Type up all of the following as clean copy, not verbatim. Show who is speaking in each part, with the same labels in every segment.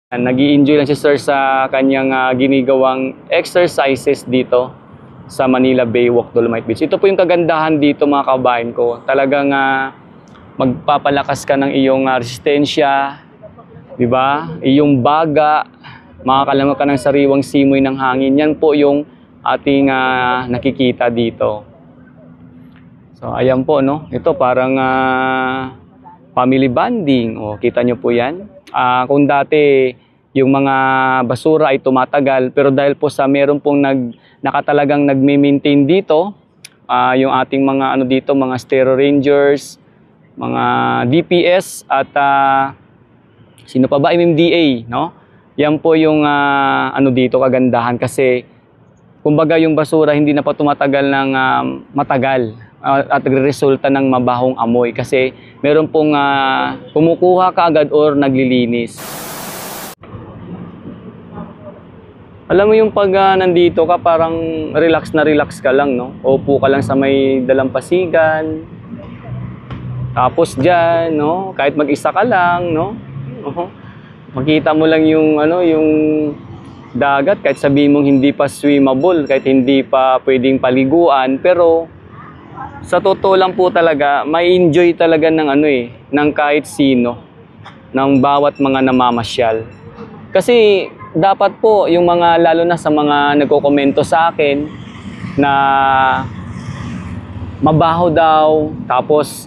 Speaker 1: Nag-i-enjoy lang si Sir sa kanyang ginigawang exercises dito sa Manila Baywalk, Dolomite Beach. Ito po yung kagandahan dito mga kabayan ko. Talagang magpapalakas ka ng iyong resistensya, di ba? Iyong baga, makakalango ka ng sariwang simoy ng hangin. Yan po yung ating nakikita dito. So ayan po, no? Ito parang family bonding. O, kita nyo po yan. Kung dati yung mga basura ay tumatagal, pero dahil po sa meron pong nakatalagang nagme-maintain dito, yung ating mga dito, mga Stero Rangers, mga DPS at sino pa ba, MMDA, no? Yan po yung dito kagandahan kasi kumbaga yung basura hindi na pa tumatagal ng matagal at resulta ng mabahong amoy kasi meron pong kumukuha kaagad or naglilinis. Alam mo yung pag nandito ka parang relax na relax ka lang, no? Upo ka lang sa may dalampasigan. Tapos diyan, no? Kahit mag-isa ka lang, no? Makita mo lang yung yung dagat kahit sabihin mong hindi pa swimmable, kahit hindi pa pwedeng paliguan, pero sa totoo lang po talaga, may enjoy talaga ng ng kahit sino, ng bawat mga namamasyal. Kasi dapat po yung mga, lalo na sa mga nagko-komento sa akin na mabaho daw, tapos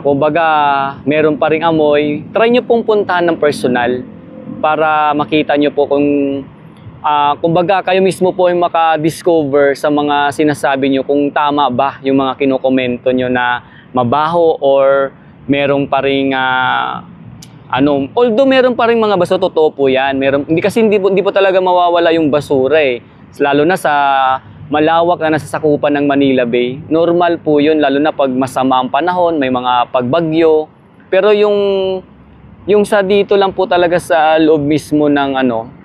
Speaker 1: kumbaga meron pa ring amoy, try nyo pong puntahan ng personal para makita nyo po kung kumbaga kayo mismo po yung maka-discover sa mga sinasabi nyo kung tama ba yung mga kinokomento nyo na mabaho or merong pa ring although meron pa ring mga basura, totoo po yan. Hindi po talaga mawawala yung basura eh. Lalo na sa malawak na nasasakupan ng Manila Bay. Normal po yun, lalo na pag masama ang panahon, may mga pagbagyo. Pero yung sa dito lang po talaga sa loob mismo ng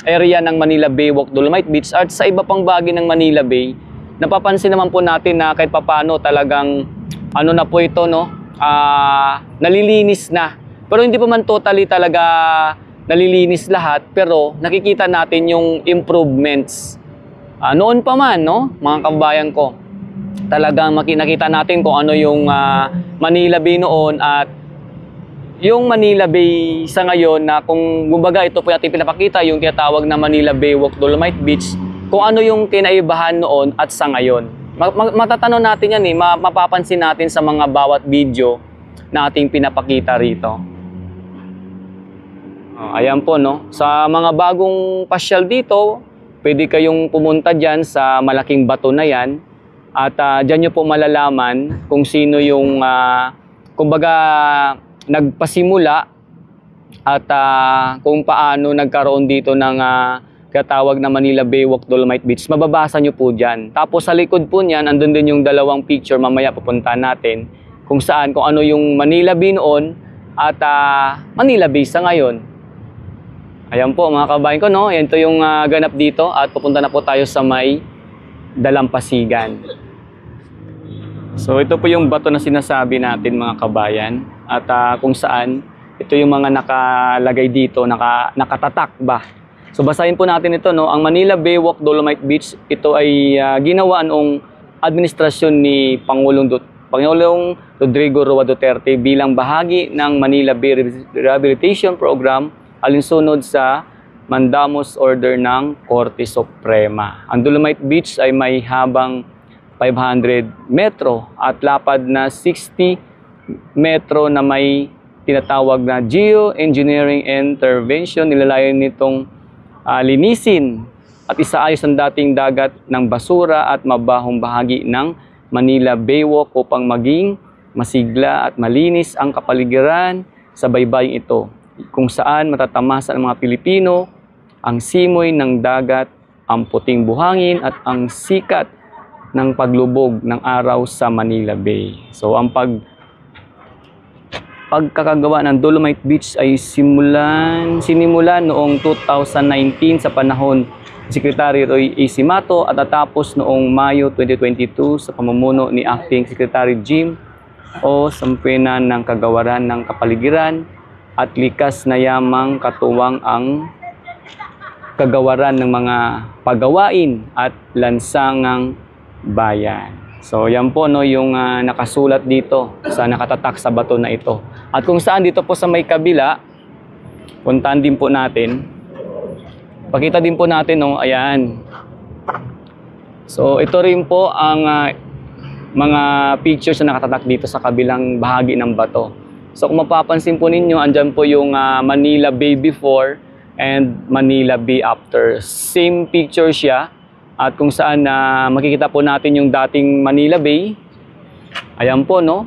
Speaker 1: area ng Manila Baywalk, Dolomite Beach at sa iba pang bahagi ng Manila Bay, napapansin naman po natin na kahit papano talagang na po ito, no? Nalilinis na. Pero hindi pa man totally talaga nalilinis lahat, pero nakikita natin yung improvements. Noon pa man, no, mga kabayan ko, talagang nakita natin kung ano yung Manila Bay noon at yung Manila Bay sa ngayon na kung kumbaga ito po natin pinapakita yung tinatawag na Manila Baywalk, Dolomite Beach, kung ano yung kinaibahan noon at sa ngayon. Matatanong natin yan mapapansin natin sa mga bawat video na ating pinapakita rito. Ayan po, no? Sa mga bagong pasyal dito, pwede kayong pumunta dyan sa malaking bato na yan at dyan nyo po malalaman kung sino yung kumbaga nagpasimula at kung paano nagkaroon dito ng katawag na Manila Baywalk, Dolomite Beach. Mababasa nyo po dyan. Tapos sa likod po niyan, andun din yung dalawang picture, mamaya pupunta natin kung saan, kung ano yung Manila Bay noon at Manila Bay sa ngayon. Ayan po mga kabayan ko, no? Yan to yung ganap dito at pupunta na po tayo sa may dalampasigan. So ito po yung bato na sinasabi natin mga kabayan at kung saan ito yung mga nakalagay dito, nakatatak ba. So basahin po natin ito, no? Ang Manila Baywalk, Dolomite Beach, ito ay ginawa noong administrasyon ni Pangulong Rodrigo Roa Duterte bilang bahagi ng Manila Bay Rehabilitation Program alinsunod sa Mandamus Order ng Korte Suprema. Ang Dolomite Beach ay may habang 500 metro at lapad na 60 metro na may tinatawag na geoengineering intervention. Nilalayon nitong linisin at isaayos ang dating dagat ng basura at mabahong bahagi ng Manila Baywalk upang maging masigla at malinis ang kapaligiran sa baybaying ito, kung saan matatamasa ng mga Pilipino ang simoy ng dagat, ang puting buhangin at ang sikat ng paglubog ng araw sa Manila Bay. So ang pagkakagawa ng Dolomite Beach ay sinimulan noong 2019 sa panahon ni Secretary Roy A. Simato at natapos noong Mayo 2022 sa pamumuno ni Acting Secretary Jim O. Sampuena ng Kagawaran ng Kapaligiran at likas na yamang katuwang ang kagawaran ng mga pagawain at lansangang bayan. So yan po no, yung nakasulat dito sa nakatatak sa bato na ito. At kung saan dito po sa may kabila, puntahan din po natin. Pakita din po natin no, ayan. So ito rin po ang mga pictures na nakatatak dito sa kabilang bahagi ng bato. So kung mapapansin po ninyo, andyan po yung Manila Bay before and Manila Bay after. Same picture siya, at kung saan makikita po natin yung dating Manila Bay. Ayan po no,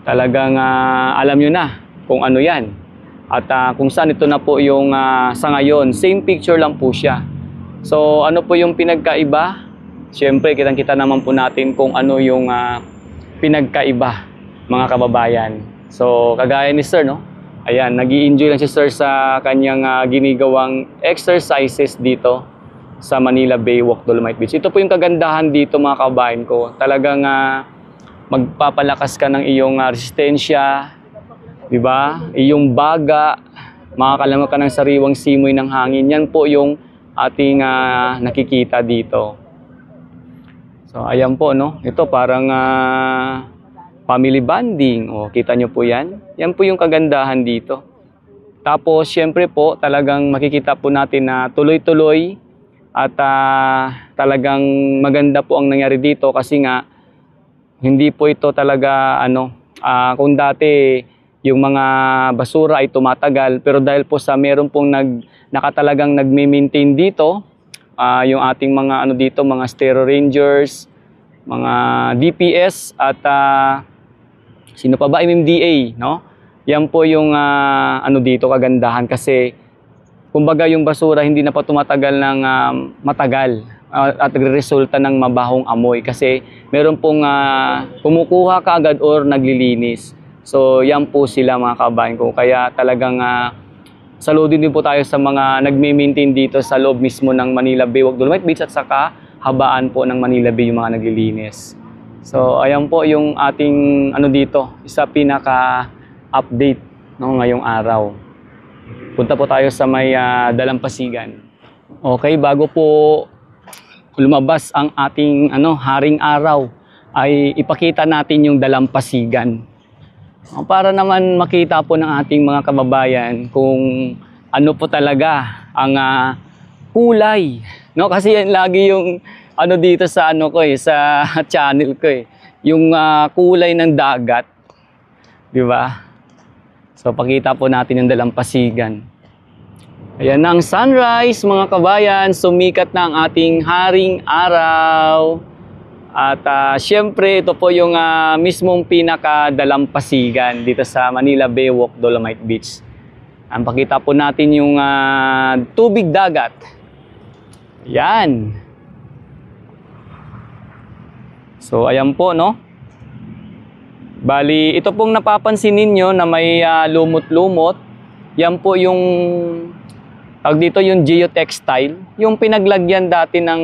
Speaker 1: talagang alam nyo na kung ano yan, at kung saan ito na po yung sa ngayon. Same picture lang po siya. So ano po yung pinagkaiba? Siyempre kitang-kita naman po natin kung ano yung pinagkaiba, mga kababayan. So kagaya ni Sir no, ayan, nag-i-enjoy lang si Sir sa kanyang ginigawang exercises dito sa Manila Bay Walk Dolomite Beach. Ito po yung kagandahan dito mga kababayan ko. Talagang magpapalakas ka ng iyong resistensya, di ba? Iyong baga, makakalango ka ng sariwang simoy ng hangin. Yan po yung ating nakikita dito. So ayan po no. Ito parang family bonding. O, kita nyo po yan. Yan po yung kagandahan dito. Tapos, syempre po, talagang makikita po natin na tuloy-tuloy at talagang maganda po ang nangyari dito kasi nga, hindi po ito talaga, kung dati yung mga basura ay tumatagal, pero dahil po sa meron pong nakatalagang nagme-maintain dito, yung ating mga dito, mga Stero Rangers, mga DPS at sino pa ba? MMDA, no? Yan po yung dito kagandahan kasi kumbaga yung basura hindi na pa tumatagal ng matagal at resulta ng mabahong amoy kasi meron pong kumukuha kaagad or naglilinis. So yan po sila mga kabayan ko. Kaya talagang saludin din po tayo sa mga nagme-maintain dito sa loob mismo ng Manila Bay Walk Dolomite Beach at saka habaan po ng Manila Bay yung mga naglilinis. So ayan po yung ating dito, isa pinaka-update no, ngayong araw. Punta po tayo sa may Dalampasigan. Okay, bago po lumabas ang ating haring araw, ay ipakita natin yung Dalampasigan. Para naman makita po ng ating mga kababayan kung ano po talaga ang kulay. No, kasi yan lagi yung dito sa sa channel ko yung kulay ng dagat, di ba? So pakita po natin yung Dalampasigan. Ayan na ang sunrise mga kabayan, sumikat na ang ating haring araw. At syempre ito po yung mismong pinaka Dalampasigan dito sa Manila Bay Walk Dolomite Beach. Ang pakita po natin yung tubig dagat. Yan. So ayan po no. Bali ito pong napapansin ninyo na may lumot-lumot. Yan po yung tawag dito yung geotextile, yung pinaglagyan dati ng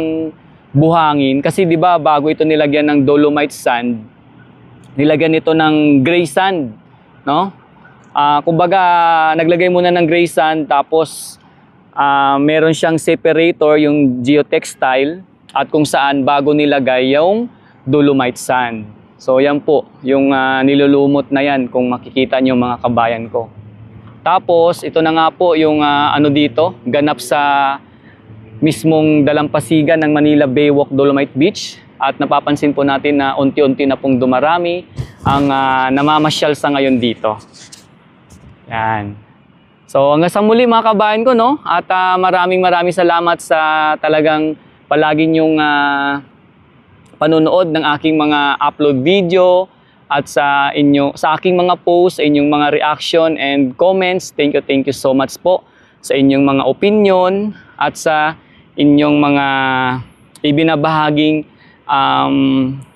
Speaker 1: buhangin kasi 'di ba bago ito nilagyan ng dolomite sand, nilagyan ito ng gray sand, no? Kumbaga naglagay muna ng gray sand tapos meron siyang separator yung geotextile at kung saan bago nilagay yung dolomite sand. So yan po yung nilulumot na yan kung makikita nyo mga kabayan ko. Tapos ito na nga po yung dito ganap sa mismong Dalampasigan ng Manila Bay Walk Dolomite Beach at napapansin po natin na unti-unti na pong dumarami ang namamasyal sa ngayon dito. Yan. So hanggang sa muli mga kabayan ko no, at maraming salamat sa talagang palagi nyong panonood ng aking mga upload video at sa aking mga posts, sa inyong mga reaction and comments. Thank you so much po sa inyong mga opinion at sa inyong mga ibinabahaging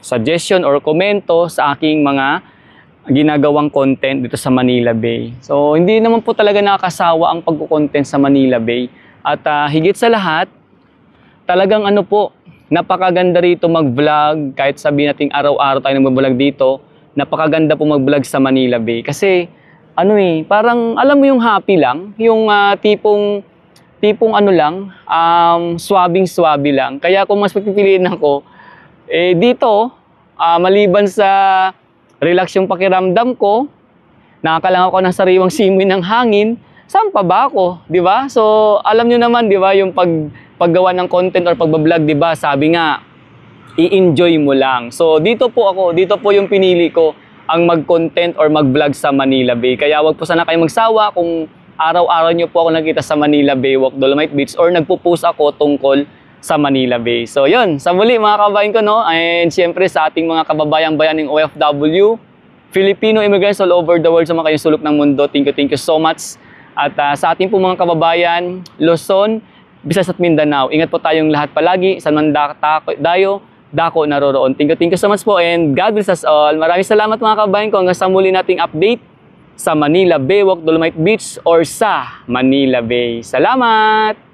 Speaker 1: suggestion or komento sa aking mga ginagawang content dito sa Manila Bay. So hindi naman po talaga nakakasawa ang pagko-content sa Manila Bay at higit sa lahat talagang napakaganda rito mag-vlog. Kahit sabihin natin araw-araw tayo nag-vlog dito, napakaganda po mag-vlog sa Manila Bay kasi ano parang alam mo yung happy lang, yung tipong ano lang, swabing-swabe lang. Kaya kung mas pipiliin ako, dito, maliban sa relax yung pakiramdam ko, nakakalang ako ng sariwang simoy ng hangin, saan pa ba ako, 'di ba? So, alam niyo naman, 'di ba, yung paggawa ng content or pagba-vlog, 'di ba? Sabi nga, i-enjoy mo lang. So, dito po yung pinili ko, ang mag-content or mag-vlog sa Manila Bay. Kaya wag po sana kayong magsawa kung araw-araw nyo po ako nakita sa Manila Bay Walk, Dolomite Beach, or nagpo-post ako tungkol sa Manila Bay. So, yun. Sa muli, mga kabayan ko, no? And siyempre, sa ating mga kababayang bayaning OFW, Filipino immigrants all over the world, sa mga kayong sulok ng mundo, thank you so much. At sa ating po mga kababayan, Luzon, Visayas at Mindanao, ingat po tayong lahat palagi. Saan man dako naroroon. Thank you so much po, and God bless us all. Maraming salamat mga kabayan ko. Hanggang sa muli nating update sa Manila Bay Walk, Dolomite Beach, or sa Manila Bay. Salamat!